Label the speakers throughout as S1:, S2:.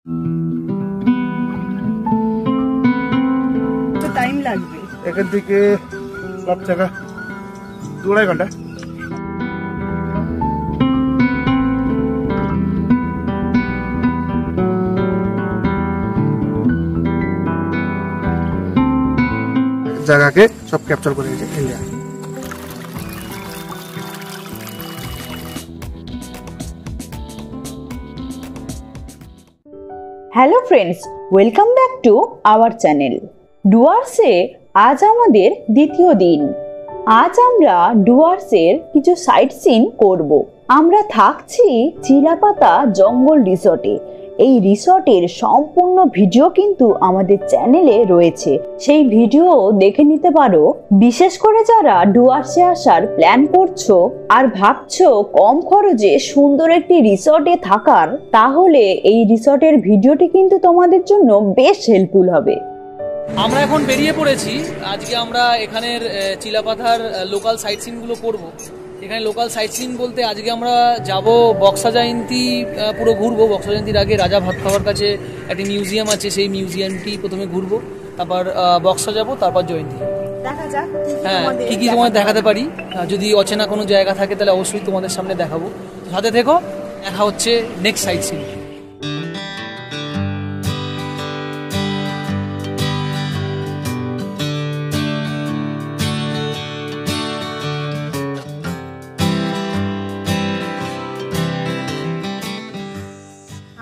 S1: তো টাইম লাগবে
S2: এখান থেকে সব জায়গা 2-2.5 ঘন্টা। জায়গাকে সব ক্যাপচার করে নিয়েছে India.
S3: Hello friends, welcome back to our channel. ডুয়ার্সে আজ আমাদের দ্বিতীয় দিন। আজ আমরা ডুয়ার্সের কিছু সাইট সিন করব। আমরা থাকছি চিলাপাতা জঙ্গল রিসর্টে। এই রিসর্টের সম্পূর্ণ ভিডিও কিন্তু আমাদের চ্যানেলে রয়েছে, সেই ভিডিও দেখে নিতে পারো। বিশেষ করে যারা ডুয়ার্সে আসার প্ল্যান করছো আর ভাবছো কম খরচে সুন্দর একটি রিসর্টে থাকার, তাহলে এই রিসর্টের ভিডিওটি কিন্তু তোমাদের জন্য বেশ হেল্পফুল হবে।
S4: আমরা এখন বেরিয়ে পড়েছি। আজকে আমরা এখানের চিলাপাথার লোকাল সাইট সিনগুলো করব। এখানে লোকাল সাইট সিন বলতে আজকে আমরা যাব বক্সা জয়ন্তী, পুরো ঘুরবো। বক্সা জয়ন্তীর আগে রাজা ভাত খাওয়ার কাছে একটি মিউজিয়াম আছে, সেই মিউজিয়ামটি প্রথমে ঘুরবো, তারপর বক্সা যাব, তারপর জয়ন্তী। হ্যাঁ, কি কি তোমাদের দেখাতে পারি। যদি অচেনা কোনো জায়গা থাকে তাহলে অবশ্যই তোমাদের সামনে দেখাবো। সাথে থেকো, দেখা হচ্ছে নেক্সট সাইট সিন।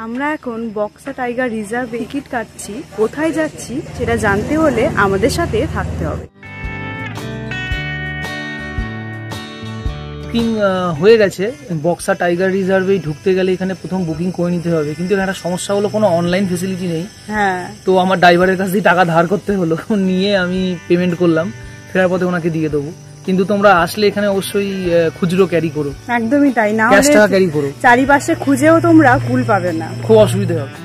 S1: আমরা এখন বক্সা টাইগার রিজার্ভে টিকিট কাটছি। কোথায় যাচ্ছি সেটা জানতে হলে আমাদের সাথে থাকতে হবে।
S4: বুকিং হয়ে গেছে। বক্সা টাইগার রিজার্ভে ঢুকতে গেলে এখানে প্রথম বুকিং করে নিতে হবে, কিন্তু এখানে একটা সমস্যা হলো কোনো অনলাইন ফেসিলিটি নেই।
S1: হ্যাঁ,
S4: তো আমার ড্রাইভারের কাছ দিয়ে টাকা ধার করতে হলো, নিয়ে আমি পেমেন্ট করলাম, ফেরার পথে ওনাকে দিয়ে দেবো। কিন্তু তোমরা আসলে এখানে অবশ্যই খুচরো ক্যারি করো।
S1: একদমই তাই, না
S4: ক্যাশ টাকা ক্যারি করো।
S1: চারিপাশে খুঁজেও তোমরা কুল পাবে না,
S4: খুব অসুবিধা হবে।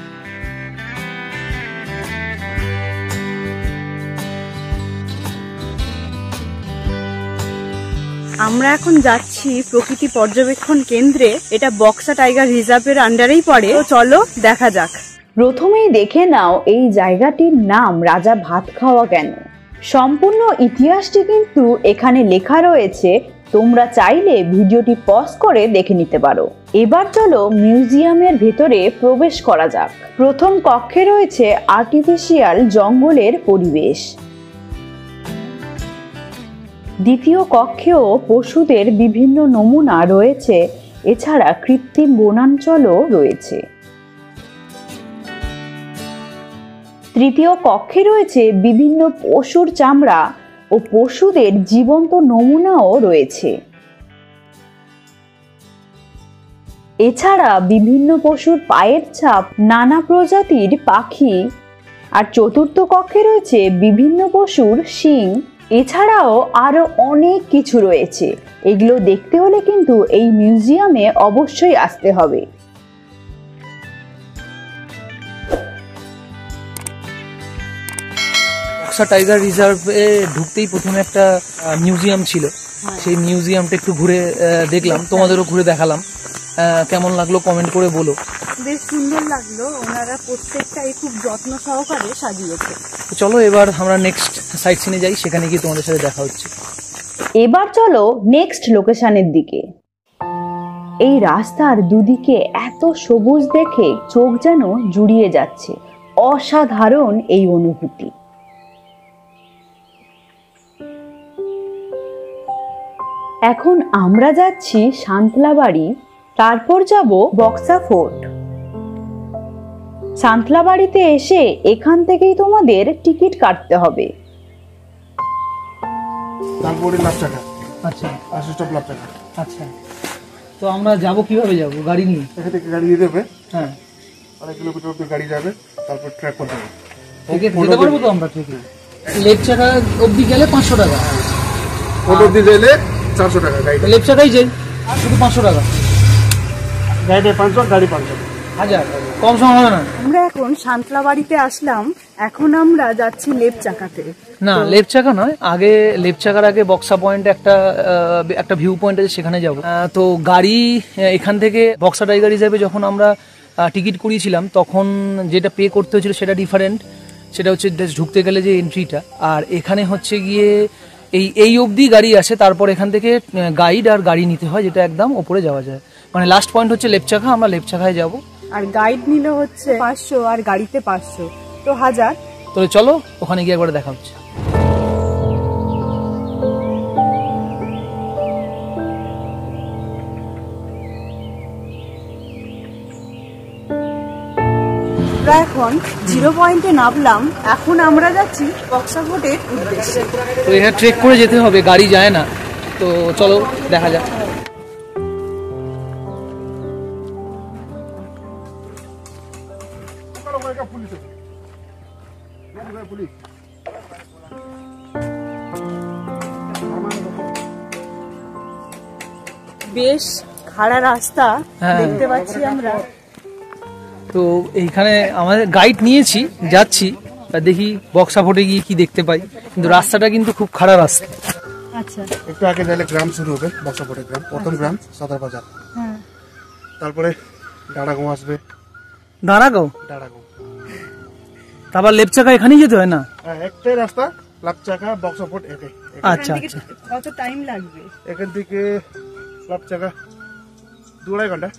S1: আমরা এখন যাচ্ছি প্রকৃতি পর্যবেক্ষণ কেন্দ্রে। এটা বক্সা টাইগার রিজার্ভের আন্ডারেই পড়ে। তো চলো দেখা যাক।
S3: প্রথমেই দেখে নাও এই জায়গাটির নাম রাজা ভাত খাওয়া কেন। সম্পূর্ণ ইতিহাসটি কিন্তু এখানে লেখা রয়েছে, তোমরা চাইলে ভিডিওটি পজ করে দেখে নিতে পারো। এবার চলো মিউজিয়ামের ভেতরে প্রবেশ করা যাক। প্রথম কক্ষে রয়েছে আর্টিফিশিয়াল জঙ্গলের পরিবেশ। দ্বিতীয় কক্ষেও পশুদের বিভিন্ন নমুনা রয়েছে, এছাড়া কৃত্রিম বনাঞ্চলও রয়েছে। তৃতীয় কক্ষে রয়েছে বিভিন্ন পশুর চামড়া ও পশুদের জীবন্ত নমুনাও রয়েছে। এছাড়া বিভিন্ন পশুর পায়ের ছাপ, নানা প্রজাতির পাখি। আর চতুর্থ কক্ষে রয়েছে বিভিন্ন পশুর শিং। এছাড়াও আরো অনেক কিছু রয়েছে। এগুলো দেখতে হলে কিন্তু এই মিউজিয়ামে অবশ্যই আসতে হবে।
S4: বক্সা টাইগার রিজার্ভে ঢুকতেই প্রথমে একটা মিউজিয়াম ছিল, সেই মিউজিয়ামটা একটু ঘুরে দেখলাম, তোমাদেরও ঘুরে দেখালাম। কেমন লাগলো কমেন্ট করে বলো।
S1: বেশ সুন্দর লাগলো, ওনারা প্রত্যেকটাই খুব যত্ন সহকারে সাজিয়েছে।
S4: চলো এবার আমরা নেক্সট সাইট সিনে যাই, সেখানে গিয়ে তোমাদের সাথে দেখা হচ্ছে।
S3: এবার চলো নেক্সট লোকেশনের দিকে। এই রাস্তার দুদিকে এত সবুজ দেখে চোখ যেন জুড়িয়ে যাচ্ছে। অসাধারণ এই অনুভূতি। এখন আমরা যাচ্ছি সান্তলাবাড়ি, তারপর যাব বক্সা ফোর্ট। সান্তলাবাড়িতে এসে এখান থেকেই তোমাদের টিকিট কাটতে হবে।
S2: তারপরে লাখ টাকা।
S4: আচ্ছা,
S2: 80 লাখ টাকা।
S4: আচ্ছা, তো আমরা যাব কিভাবে যাব? গাড়ি নিয়ে?
S2: এখান থেকে গাড়ি দিয়ে দেবে।
S4: হ্যাঁ,
S2: অনেক কিলোমিটার অব্দি গাড়ি যাবে, তারপর ট্র্যাক করতে হবে।
S4: যেতে পারবো তো আমরা? ঠিক আছে, লেফট চাকা অব্দি গেলে 500 টাকা,
S2: ফোর্ট অব্দি গেলে 400 টাকা। গাড়ি
S4: লেফট চাকাই যাই, শুধু 500 টাকা।
S2: গাড়িতে 500, গাড়ি 500।
S4: হাজার কম সময় হবে না।
S1: আমরা এখন সান্তলাবাড়িতে আসলাম, এখন আমরা যাচ্ছি লেফট চাকাতে।
S4: না, লেফট চাকা নয়, আগে লেফট চাকার আগে বক্সা পয়েন্ট একটা ভিউ পয়েন্ট আছে, সেখানে যাব। তো গাড়ি এখান থেকে বক্সা টাইগার রিজার্ভে যখন আমরা টিকিট করিয়েছিলাম তখন যেটা পে করতে হয়েছিল সেটা ডিফারেন্ট, সেটা হচ্ছে ঢুকতে গেলে যে এন্ট্রিটা, আর এখানে হচ্ছে গিয়ে এই অবধি গাড়ি আসে, তারপর এখান থেকে গাইড আর গাড়ি নিতে হয়, যেটা একদম ওপরে যাওয়া যায়। মানে লাস্ট পয়েন্ট হচ্ছে লেপচাখা, আমরা লেপচাখায় যাব।
S1: আর গাইড নিলে হচ্ছে 500 আর গাড়িতে 500, তো 1000।
S4: তো চলো ওখানে গিয়ে একবার দেখা হচ্ছে।
S1: আমরা এখন 0 পয়েন্টে নামলাম, এখন আমরা যাচ্ছি বক্সা ফোর্টের উদ্দেশ্যে।
S4: তো এখানে ট্রেক করে যেতে হবে, গাড়ি যায় না, তো চলো দেখা যাক।
S1: বেশ খাড়া রাস্তা
S4: হ্যাঁ।
S1: দেখতে পাচ্ছি আমরা।
S4: তো এইখানে আমাদের গাইড নিয়েছি, যাচ্ছি, দেখি বক্সা ফোর্টে গিয়ে কি দেখতে পাই, কিন্তু রাস্তাটা কিন্তু খুব খারাপ রাস্তা।
S1: আচ্ছা,
S2: একটু আগে গেলে গ্রাম শুরু হবে, বক্সাফোর্টের গ্রাম, প্রথম গ্রাম সদর বাজার।
S1: হ্যাঁ।
S2: তারপরে ডাড়াগাঁও আসবে।
S4: দাঁড়াগো,
S2: ডাড়াগাঁও
S4: তারপর লেপচাকা, এখানেই যেতে হয় না?
S2: একটাই রাস্তা, লাপচাকা বক্সাফোর্ট এটাই।
S4: আচ্ছা
S1: এখান থেকে
S4: আচ্ছা।
S1: কত টাইম লাগবে?
S2: এখান থেকে লাপচাকা 2-2.5 ঘন্টা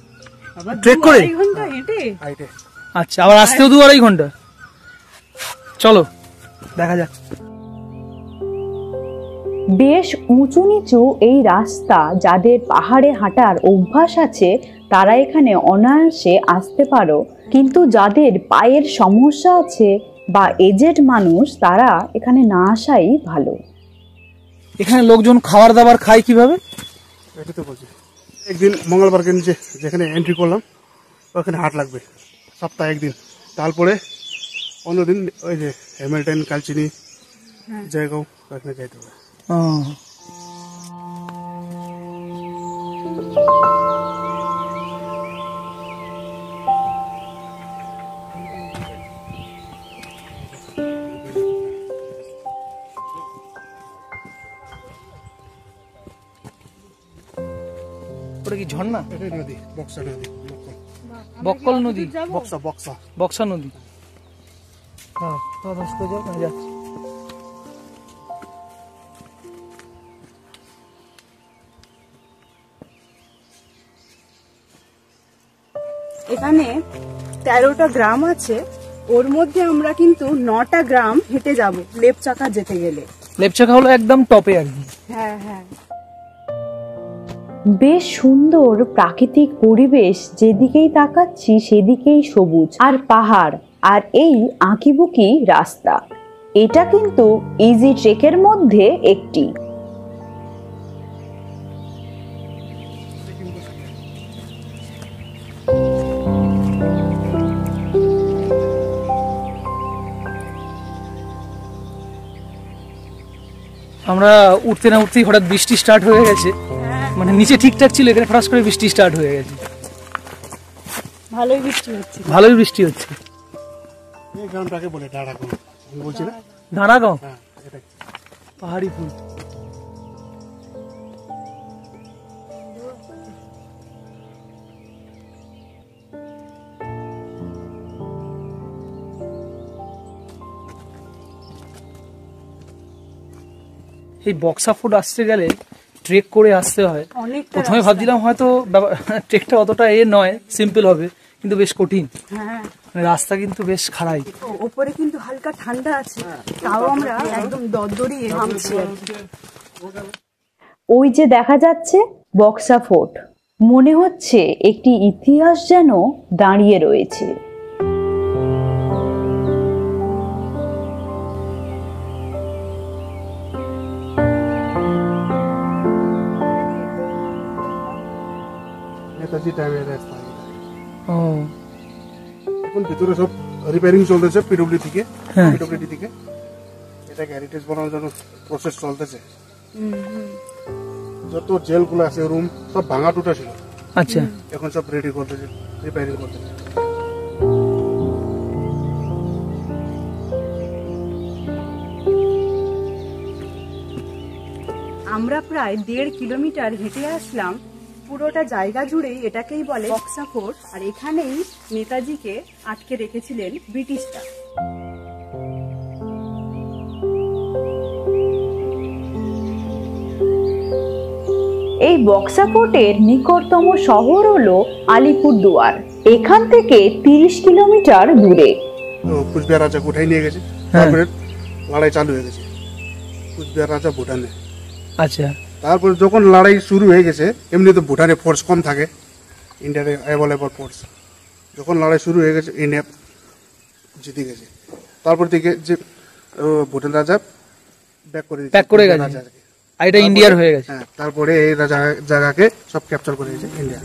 S1: আবার
S4: ট্রেক করে?
S1: 2-2.5 ঘন্টা হেঁটে?
S2: হাইটে।
S4: আচ্ছা, আবার আসতেও 2-2.5 ঘন্টা? চলো দেখা যাক।
S3: বেশ উঁচু নিচু এই রাস্তা, যাদের পাহাড়ে হাঁটার অভ্যাস আছে তারা এখানে অনায়াসে আসতে পারো, কিন্তু যাদের পায়ের সমস্যা আছে বা এজেড মানুষ, তারা এখানে না আসাই ভালো।
S4: এখানে লোকজন খাবার দাবার খায় কিভাবে?
S2: এটা তো বলছি, একদিন মঙ্গলবারকে নিচে যেখানে এন্ট্রি করলাম ওখানে হাট লাগবে, সপ্তাহে একদিন। তারপরে অন্যদিন ওই যে হ্যামিল্টন, কালচিনি, জয়গাঁও ওখানে যাইতে হবে।
S4: ওটা কি ঝর্ণা?
S2: এটাই নদী, বক্সা নদী,
S4: বক্কল নদী?
S2: বক্সা বক্সা
S4: বক্সা নদী। হ্যাঁ, যাচ্ছি।
S1: এখানে 13টা গ্রাম আছে, ওর মধ্যে আমরা কিন্তু 9টা গ্রাম হেঁটে যাব লেপচাকা যেতে গেলে।
S4: লেপচাখা হলো একদম টপে আর কি।
S1: হ্যাঁ হ্যাঁ,
S3: বেশ সুন্দর প্রাকৃতিক পরিবেশ, যেদিকেই তাকাচ্ছি সেদিকেই সবুজ আর পাহাড়, আর এই আঁকিবুকি রাস্তা। এটা কিন্তু ইজি ট্রেকের মধ্যে একটি।
S4: আমরা উঠতে না উঠতেই হঠাৎ বৃষ্টি স্টার্ট হয়ে গেছে, মানে নিচে ঠিকঠাক ছিল, এখানে ফটাস করে বৃষ্টি স্টার্ট হয়ে গেছে।
S1: ভালোই বৃষ্টি হচ্ছে।
S4: ভালোই বৃষ্টি হচ্ছে।
S2: এই গ্রামটাকে বলে ডাড়াগাঁও, আমি বলছি না?
S4: দাঁড়াগাঁও,
S2: হ্যাঁ এটাই।
S4: পাহাড়ি ফুল। এই বক্সা ফুড আসতে গেলে ট্রেক করে আসতে হয়।
S1: অনেকটা
S4: প্রথমে
S1: রাস্তা।
S4: ভাবছিলাম হয়তো ট্রেকটা অতটা নয়, সিম্পল হবে, কিন্তু বেশ কঠিন।
S1: হ্যাঁ,
S4: মানে রাস্তা কিন্তু বেশ খাড়াই।
S1: ওপরে কিন্তু হালকা ঠান্ডা আছে, তাও আমরা একদম দরদরিয়ে নামছি আর কি।
S3: ওই যে দেখা যাচ্ছে বক্সা ফোর্ট, মনে হচ্ছে একটি ইতিহাস যেন দাঁড়িয়ে রয়েছে।
S2: নেতাজি টাইমের রাস্তা।
S4: ও
S2: এখন ভিতরে সব রিপেয়ারিং চলতেছে পিডব্লিউডি থেকে।
S4: হ্যাঁ।
S2: পিডব্লিউডি থেকে এটাকে হেরিটেজ বানানোর জন্য প্রসেস চলতেছে। যত জেলগুলো আছে, রুম সব ভাঙা টুটা ছিল,
S4: আচ্ছা।
S2: এখন সব রেডি করতেছে, রিপেয়ারিং করতেছে।
S1: আমরা প্রায় 1.5 কিলোমিটার হেঁটে আসলাম পুরোটা জায়গা জুড়েই এটাকেই বলে বক্সা ফোর্ট, আর এখানেই নেতাজিকে আটকে রেখেছিলেন ব্রিটিশরা।
S3: এই বক্সা ফোর্টের নিকটতম শহর হলো আলিপুরদুয়ার। এখান থেকে 30 কিলোমিটার দূরে।
S2: তো কুচবিহার রাজা উঠাই নিয়ে গেছে, তারপরে লড়াই চালু হয়ে গেছে কুচবিহার রাজা ভুটানে।
S4: আচ্ছা,
S2: তারপরে যখন লড়াই শুরু হয়ে গেছে, এমনি তো ভুটানে ফোর্স কম থাকে, ইন্ডিয়াতে অ্যাভেলেবল ফোর্স। যখন লড়াই শুরু হয়ে গেছে, ইন্ডিয়া জিতে গেছে। তারপর থেকে যে ভুটান রাজা ব্যাক করে গেছে রাজাকে,
S4: আর এটা ইন্ডিয়ার হয়ে গেছে।
S2: হ্যাঁ, তারপরে এই জায়গাকে সব ক্যাপচার করে গেছে ইন্ডিয়া।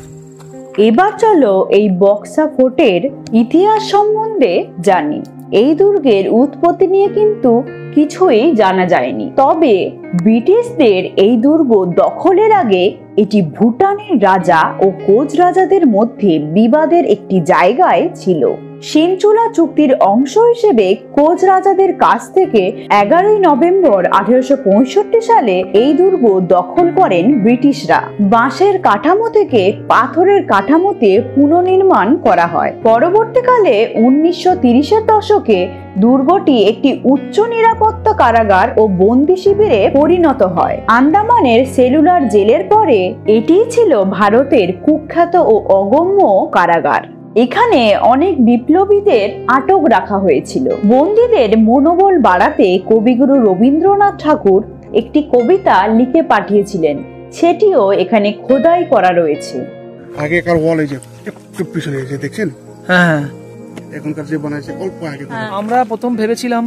S3: এবার চলো এই বক্সা ফোর্টের ইতিহাস সম্বন্ধে জানি। এই দুর্গের উৎপত্তি নিয়ে কিন্তু কিছুই জানা যায়নি, তবে ব্রিটিশদের এই দুর্গ দখলের আগে এটি ভুটানের রাজা ও কোচ রাজাদের মধ্যে বিবাদের একটি জায়গায় ছিল। সিনচুলা চুক্তির অংশ হিসেবে কোচ রাজাদের কাছ থেকে 11ই নভেম্বর 1865 সালে এই দুর্গ দখল করেন ব্রিটিশরা। বাঁশের কাঠামো থেকে পাথরের কাঠামোতে পুনর্নির্মাণ করা হয়। পরবর্তীকালে 1930-এর দশকে দুর্গটি একটি উচ্চ নিরাপত্তা কারাগার ও বন্দি শিবিরে পরিণত হয়। আন্দামানের সেলুলার জেলের পরে এটিই ছিল ভারতের কুখ্যাত ও অগম্য কারাগার। এখানে অনেক বিপ্লবীদের আটক রাখা হয়েছিল। বন্দীদের মনোবল বাড়াতে কবিগুরু রবীন্দ্রনাথ ঠাকুর একটি কবিতা লিখে পাঠিয়েছিলেন, সেটিও এখানে খোদাই করা রয়েছে।
S2: আগেকার ওয়াল এই যে একটু পিছনে এসে দেখছেন,
S4: হ্যাঁ,
S2: এখনকার যে বানাইছে অল্প আগে।
S4: আমরা প্রথম ভেবেছিলাম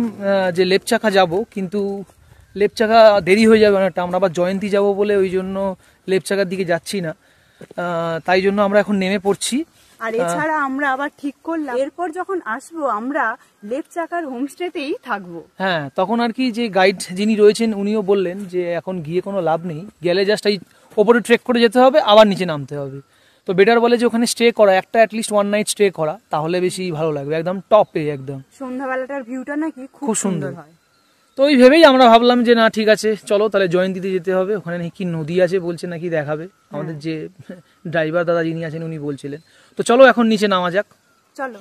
S4: যে লেপচাখা যাব, কিন্তু লেপচাখা দেরি হয়ে যাবে অনেকটা। আমরা আবার জয়ন্তী যাব বলে ওই জন্য লেপচাখার দিকে যাচ্ছি না, তাই জন্য আমরা এখন নেমে পড়ছি।
S1: আর এছাড়া আমরা আবার ঠিক করলাম এরপর যখন আসবো আমরা লেপচাকার হোমস্টেতেই থাকবো।
S4: হ্যাঁ, তখন আর কি যে গাইড যিনি রয়েছেন উনিও বললেন যে এখন গিয়ে কোনো লাভ নেই, গেলে জাস্ট এই ওপরে ট্রেক করে যেতে হবে, আবার নিচে নামতে হবে। তো বেটার বলে যে ওখানে স্টে করা, একটা অ্যাটলিস্ট 1 নাইট স্টে করা, তাহলে বেশি ভালো লাগবে। একদম টপে, একদম
S1: সন্ধ্যাবেলাটার ভিউটা নাকি খুব সুন্দর হয়।
S4: তো ওই ভেবেই আমরা ভাবলাম যে না ঠিক আছে, চলো তাহলে জয়ন্তীতে যেতে হবে। ওখানে নাকি নদী আছে বলছে, নাকি দেখাবে আমাদের যে ড্রাইভার দাদা যিনি আছেন উনি বলছিলেন। তো চলো এখন নিচে নামা যাক,
S1: চলো।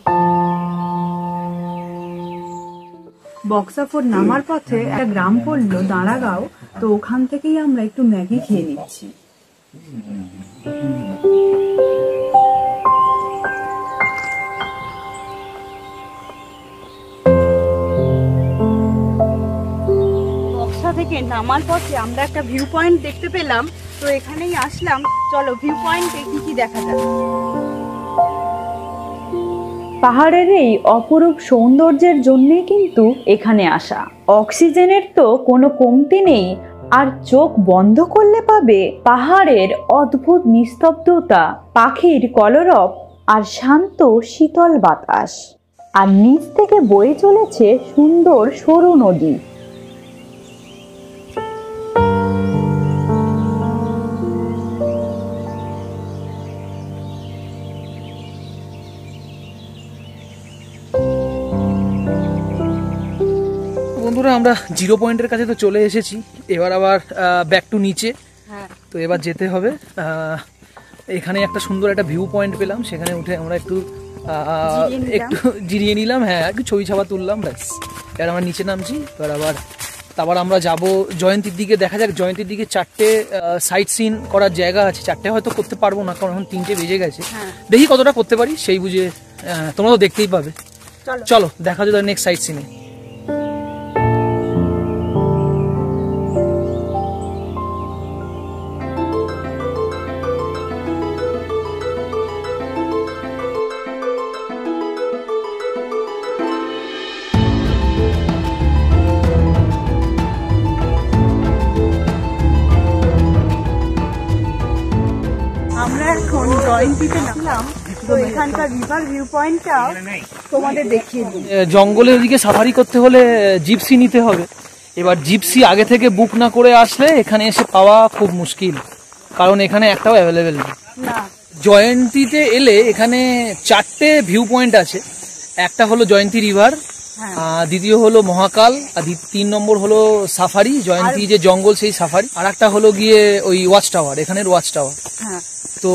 S1: বক্সা ফোর্ট নামার পথে একটা গ্রাম পড়লো দাঁড়াগাঁও, তো ওখান থেকেই আমরা একটু ম্যাগি খেয়ে নিচ্ছি। বক্সা থেকে নামার পথে আমরা একটা ভিউ পয়েন্ট দেখতে পেলাম, তো এখানেই আসলাম। চলো ভিউ পয়েন্টে কি কি দেখা যায়।
S3: পাহাড়ের এই অপরূপ সৌন্দর্যের জন্যই কিন্তু এখানে আসা। অক্সিজেনের তো কোনো কমতি নেই, আর চোখ বন্ধ করলে পাবে পাহাড়ের অদ্ভুত নিস্তব্ধতা, পাখির কলরব আর শান্ত শীতল বাতাস। আর নিচ থেকে বয়ে চলেছে সুন্দর সরু নদী।
S4: বন্ধুরা আমরা 0 পয়েন্টের কাছে তো চলে এসেছি, এবার আবার ব্যাক টু নিচে। তো এবার যেতে হবে। এখানে একটা সুন্দর একটা ভিউ পয়েন্ট পেলাম, সেখানে উঠে আমরা একটু জিরিয়ে নিলাম। হ্যাঁ, একটু ছবি ছাপা তুললাম, ব্যাস। এবার আমরা নিচে নামছি। তারপর আমরা যাব জয়ন্তীর দিকে। দেখা যাক, জয়ন্তীর দিকে 4টে সাইট সিন করার জায়গা আছে। 4টে হয়তো করতে পারবো না, কারণ এখন 3টে বেজে গেছে। দেখি কতটা করতে পারি, সেই বুঝে তোমরা তো দেখতেই পাবে। চলো দেখা যাবে নেক্সট সাইট সিনে।
S1: আমরা এখন জয়ন্তীতে নামলাম, তো এখানকার রিভার ভিউ পয়েন্টটা তোমাদের দেখিয়ে দিই।
S4: জঙ্গলের ওদিকে সাফারি করতে হলে জিপসি নিতে হবে। এবার জিপসি আগে থেকে বুক না করে আসলে এখানে এসে পাওয়া খুব মুশকিল, কারণ এখানে একটাও অ্যাভেলেবেল নেই। জয়ন্তীতে এলে এখানে 4টে ভিউ পয়েন্ট আছে। একটা হলো জয়ন্তী রিভার, দ্বিতীয় হলো মহাকাল, আর 3 নম্বর হলো সাফারি জয়ন্তী, যে জঙ্গল সেই সাফারি, আর একটা হলো গিয়ে ওই ওয়াচ টাওয়ার, এখানের ওয়াচ টাওয়ার।
S1: হ্যাঁ,
S4: তো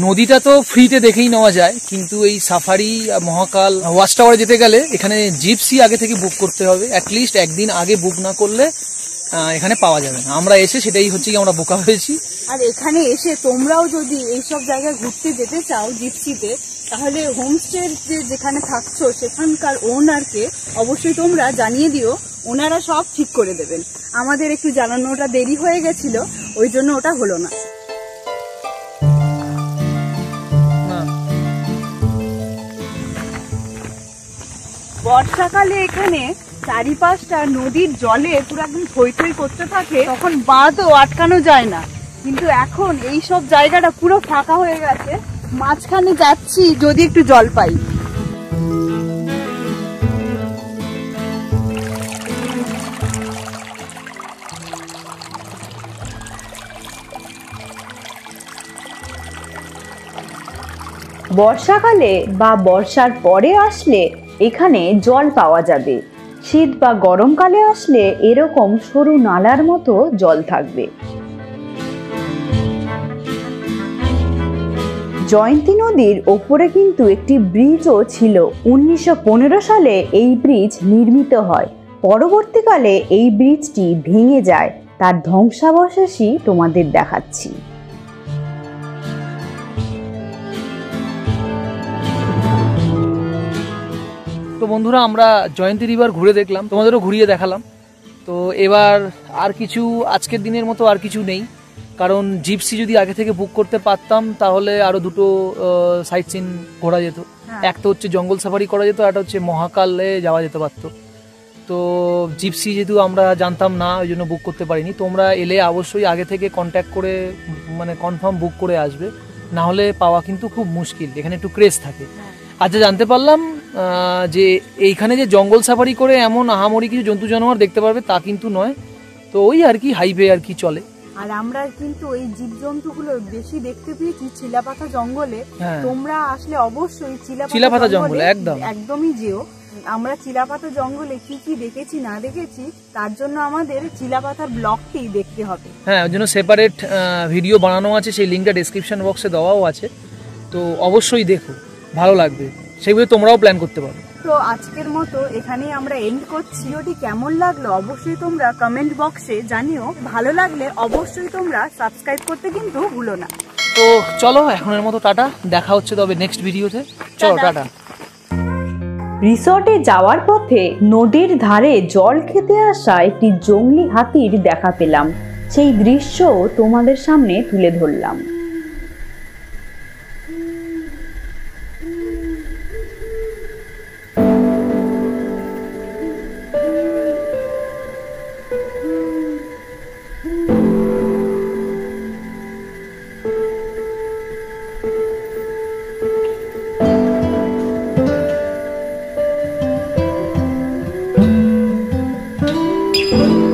S4: নদীটা তো ফ্রিতে দেখেই নেওয়া যায়, কিন্তু এই সাফারি মহাকাল ওয়াচ টাওয়ারে যেতে গেলে এখানে জিপসি আগে থেকে বুক করতে হবে। অ্যাটলিস্ট একদিন আগে বুক না করলে এখানে পাওয়া যাবে না। আমরা এসে সেটাই হচ্ছে কি আমরা বোকা হয়েছি।
S1: আর এখানে এসে তোমরাও যদি এইসব জায়গায় ঘুরতে যেতে চাও জিপসিতে, তাহলে হোমস্টে যেখানে থাকছো সেখানকার ওনারকে অবশ্যই তোমরা জানিয়ে দিও, ওনারা সব ঠিক করে দেবেন। আমাদের একটু জানানোটা দেরি হয়ে গেছিল, ওই জন্য ওটা হলো না। বর্ষাকালে এখানে চারিপাশটা নদীর জলে পুরো একদম থই থই করতে থাকে, তখন বাঁধও আটকানো যায় না। কিন্তু এখন এই সব জায়গাটা পুরো ফাঁকা হয়ে গেছে, মাঝখানে যাচ্ছি যদি একটু জল পাই।
S3: বর্ষাকালে বা বর্ষার পরে আসলে এখানে জল পাওয়া যাবে। শীত বা গরমকালে আসলে এরকম সরু নালার মতো জল থাকবে। জয়ন্তী নদীর ওপরে কিন্তু একটি ব্রিজও ছিল। 1915 সালে এই ব্রিজ নির্মিত হয়। পরবর্তীকালে এই ব্রিজটি ভেঙে যায়। তার ধ্বংসাবশেষই তোমাদের দেখাচ্ছি।
S4: তো বন্ধুরা, আমরা জয়ন্তী রিভার ঘুরে দেখলাম, তোমাদেরও ঘুরিয়ে দেখালাম। তো এবার আর কিছু আজকের দিনের মতো আর কিছু নেই, কারণ জিপসি যদি আগে থেকে বুক করতে পারতাম তাহলে আরো দুটো সাইট সিন ঘোরা যেত। একটা হচ্ছে জঙ্গল সাফারি করা যেত, একটা হচ্ছে মহাকালে যাওয়া যেতে পারতো। তো জিপসি যেহেতু আমরা জানতাম না, ওই জন্য বুক করতে পারিনি। তোমরা এলে অবশ্যই আগে থেকে কন্ট্যাক্ট করে মানে কনফার্ম বুক করে আসবে, না হলে পাওয়া কিন্তু খুব মুশকিল, এখানে একটু ক্রেজ থাকে। আচ্ছা, জানতে পারলাম যে এইখানে যে জঙ্গল সাফারি করে এমন আহামরি কিছু জন্তু জানোয়ার দেখতে পারবে তা কিন্তু নয়। তো ওই আর কি হাইওয়ে আর কি চলে।
S1: আর আমরা কিন্তু এই জীবজন্তুগুলো বেশি দেখতে পেয়েছি চিলাপাতা জঙ্গলে। তোমরা আসলে অবশ্যই
S4: চিলাপাতা জঙ্গলে
S1: একদমই যেও। আমরা চিলাপাতা জঙ্গলে কি কি দেখেছি না দেখেছি তার জন্য আমাদের চিলাপাতার ব্লগটি দেখতে হবে।
S4: হ্যাঁ, ওর জন্য সেপারেট ভিডিও বানানো আছে, সেই লিঙ্কটা ডেসক্রিপশন বক্সে দেওয়াও আছে। তো অবশ্যই দেখো, ভালো লাগবে, সেইভাবে তোমরাও প্ল্যান করতে পারো।
S1: তো আজকের মতো এখানেই আমরা এন্ড করছি। ভিডিওটি কেমন লাগলো অবশ্যই তোমরা কমেন্ট বক্সে জানিও। ভালো লাগলে অবশ্যই তোমরা সাবস্ক্রাইব করতে কিন্তু ভুলো না।
S4: তো চলো এখনের মতো টাটা, দেখা হচ্ছে তবে নেক্সট ভিডিওতে। চলো টাটা।
S3: রিসর্টে যাওয়ার পথে নদীর ধারে জল খেতে আসা একটি জংলি হাতির দেখা পেলাম। সেই দৃশ্য তোমাদের সামনে তুলে ধরলাম।
S1: Thank you.